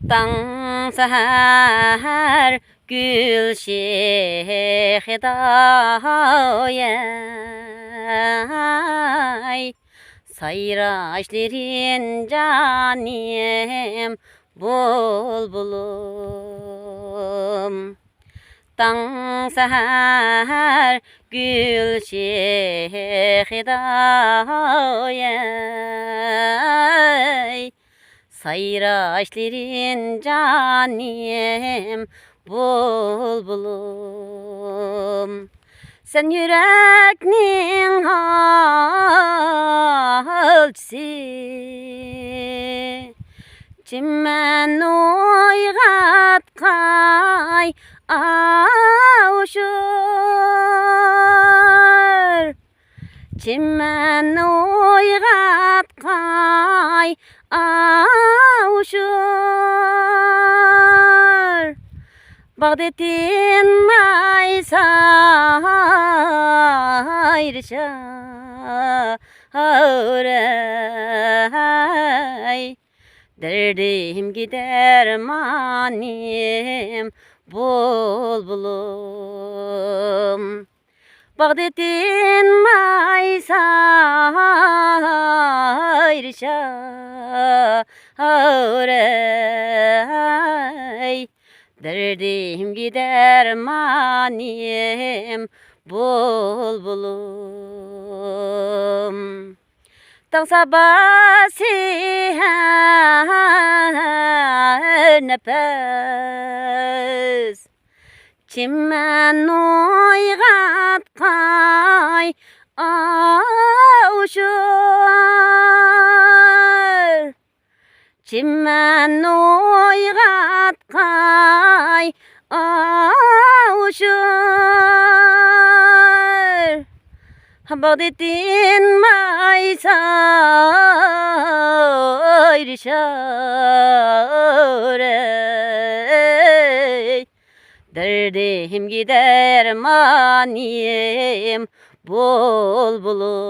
Tan seher gül şehidayay sayraşlerin canim bulbulum. Tan seher gül şehidayay sayraşlerin canim bulbulum. Sen yüreknin halçisi, çimen oygatkay avuşur. Çimen oygatkay avuşur. Bağdetin maysayırşay, derdim gider manim bulbulum. Bağdetin maysayırşay, derdim gider manim bulbulum. Tan sabası her nefes, çimen oygatkay avuşur. Çimen oygatkay avuşur. Bağdetin maysayırşay, derdim gider manim bulbulum.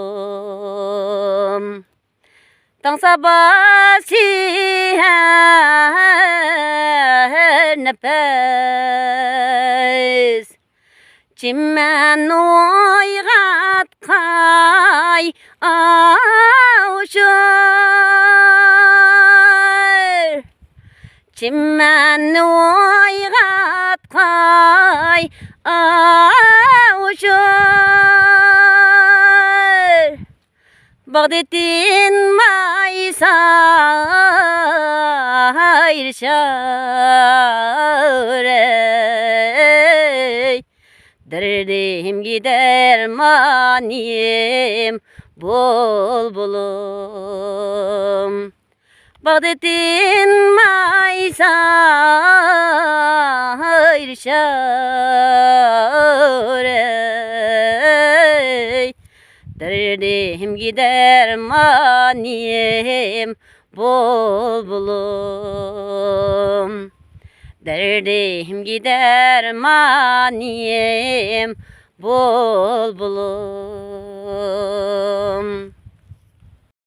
Tan sabası her nefes, çimen oygatkay avuşur. Çimen oygatkay avuşur. Bağdetin maysayırşay, derdim gider manim bulbulum. Bağdetin maysayırşay, derdim gider manim bulbulum. Derdim gider manim bulbulum.